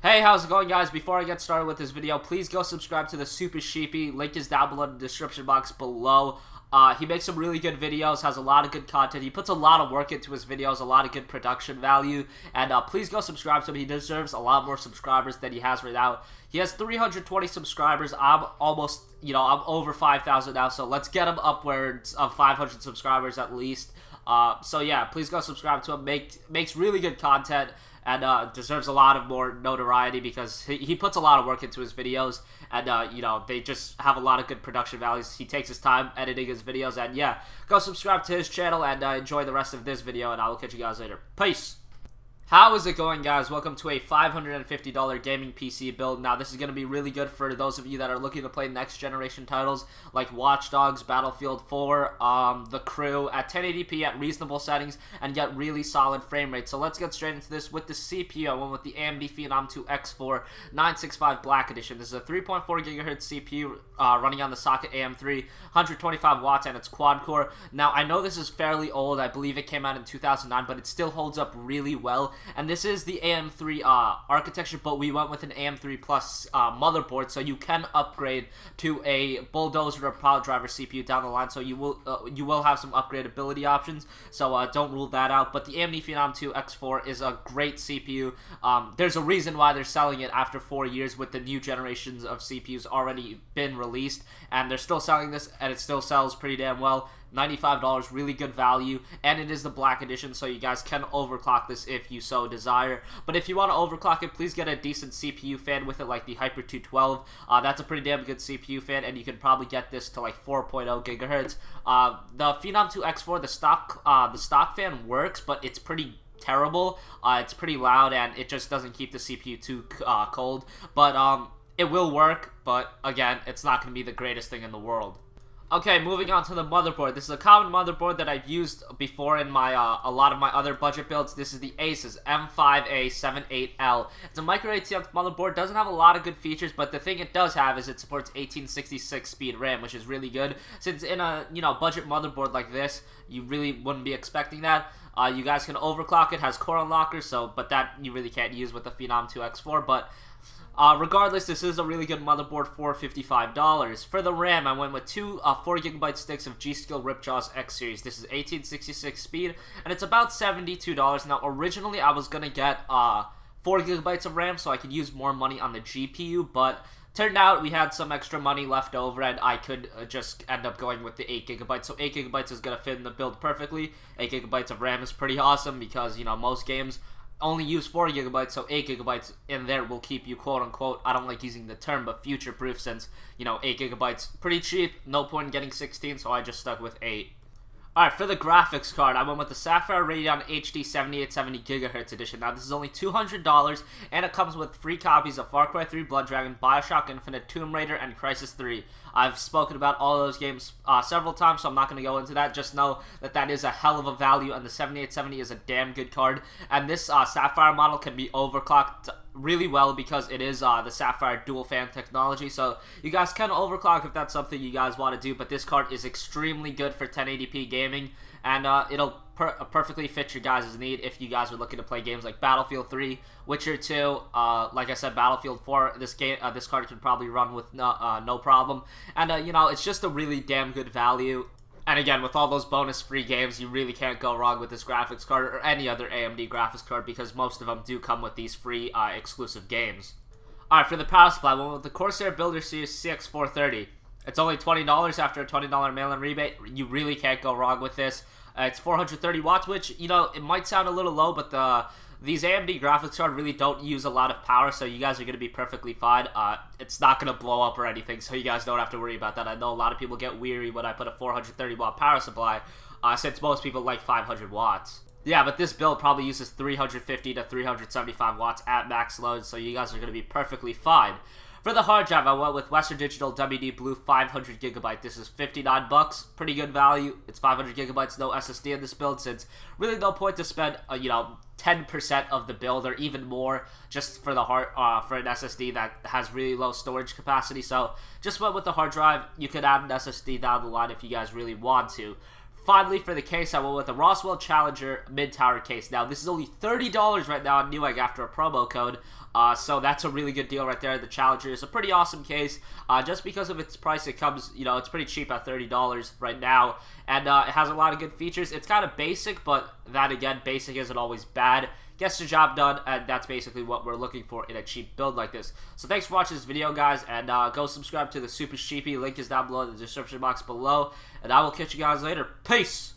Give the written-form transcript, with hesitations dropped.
Hey, how's it going, guys? Before I get started with this video, please go subscribe to the Super Sheepy. Link is down below in the description box below. He makes some really good videos, has a lot of good content. He puts a lot of work into his videos, a lot of good production value. And please go subscribe to him. He deserves a lot more subscribers than he has right now. He has 320 subscribers. I'm almost, I'm over 5,000 now. So let's get him upwards of 500 subscribers at least. So yeah, please go subscribe to him. Makes really good content. And deserves a lot of more notoriety because he puts a lot of work into his videos, and they just have a lot of good production values. He takes his time editing his videos, and yeah, go subscribe to his channel and enjoy the rest of this video, and I will catch you guys later. Peace! How is it going, guys? Welcome to a $550 gaming PC build. Now, this is going to be really good for those of you that are looking to play next generation titles like Watch Dogs, Battlefield 4, The Crew at 1080p at reasonable settings and get really solid frame rate. So let's get straight into this with the CPU. I went with the AMD.mp4 X4 965 Black Edition. This is a 3.4 GHz CPU running on the socket AM3, 125 watts, and it's quad core. Now, I know this is fairly old. I believe it came out in 2009, but it still holds up really well. And this is the AM3 architecture, but we went with an AM3 Plus motherboard, so you can upgrade to a Bulldozer or Power Driver CPU down the line. So you will have some upgradability options. So don't rule that out. But the AMD Phenom 2 X4 is a great CPU. There's a reason why they're selling it after 4 years with the new generations of CPUs already been released, and they're still selling this, and it still sells pretty damn well. $95, really good value, and it is the Black Edition, so you guys can overclock this if you so desire. But if you want to overclock it, please get a decent CPU fan with it, like the Hyper 212. That's a pretty damn good CPU fan, and you can probably get this to like 4.0 gigahertz. The Phenom 2 X4, the stock fan works, but it's pretty terrible. It's pretty loud, and it just doesn't keep the CPU too cold. But it will work, but again, it's not going to be the greatest thing in the world. Okay, moving on to the motherboard. This is a common motherboard that I've used before in my a lot of my other budget builds. This is the Asus M5A78L. It's a micro ATX motherboard. Doesn't have a lot of good features, but the thing it does have is it supports 1866 speed RAM, which is really good. Since in a budget motherboard like this, you really wouldn't be expecting that. You guys can overclock it. Has core unlocker, but that you really can't use with the Phenom 2 X4. But regardless, this is a really good motherboard for $55. For the RAM, I went with two 4GB sticks of G-Skill Ripjaws X Series. This is 1866 speed, and it's about $72. Now, originally, I was going to get 4GB of RAM so I could use more money on the GPU, but turned out we had some extra money left over, and I could just end up going with the 8GB. So 8GB is going to fit in the build perfectly. 8GB of RAM is pretty awesome because, most games only use 4GB, so 8GB in there will keep you, quote-unquote, I don't like using the term, but future-proof, since, 8GB pretty cheap, no point in getting 16, so I just stuck with 8. Alright, for the graphics card, I went with the Sapphire Radeon HD 7870GHz edition. Now, this is only $200, and it comes with free copies of Far Cry 3, Blood Dragon, Bioshock Infinite, Tomb Raider, and Crysis 3. I've spoken about all those games several times, so I'm not going to go into that. Just know that that is a hell of a value, and the 7870 is a damn good card. And this Sapphire model can be overclocked really well because it is the Sapphire dual fan technology, so you guys can overclock if that's something you guys want to do. But this card is extremely good for 1080p gaming, and it'll perfectly fit your guys' need if you guys are looking to play games like Battlefield 3, Witcher 2, like I said, Battlefield 4. This card can probably run with no problem, and it's just a really damn good value. And again, with all those bonus free games, you really can't go wrong with this graphics card or any other AMD graphics card because most of them do come with these free exclusive games. Alright, for the power supply, I went with the Corsair Builder Series CX430. It's only $20 after a $20 mail-in rebate. You really can't go wrong with this. It's 430 watts, which, it might sound a little low, but these AMD graphics cards really don't use a lot of power, so you guys are going to be perfectly fine. It's not going to blow up or anything, so you guys don't have to worry about that. I know a lot of people get weary when I put a 430 watt power supply, since most people like 500 watts. Yeah, but this build probably uses 350 to 375 watts at max load, so you guys are going to be perfectly fine. For the hard drive, I went with Western Digital WD Blue 500GB. This is $59, pretty good value. It's 500GB, no SSD in this build, since really no point to spend, 10% of the build or even more just for the for an SSD that has really low storage capacity. So just went with the hard drive. You could add an SSD down the line if you guys really want to. Finally, for the case, I went with the Roswell Challenger mid-tower case. Now, this is only $30 right now on Newegg after a promo code. So that's a really good deal right there. The Challenger is a pretty awesome case. Just because of its price, it comes, it's pretty cheap at $30 right now. And it has a lot of good features. It's kind of basic, but that again, basic isn't always bad. Gets the job done, and that's basically what we're looking for in a cheap build like this. So thanks for watching this video, guys, and go subscribe to the Super Sheepy. Link is down below in the description box below, and I will catch you guys later. Peace!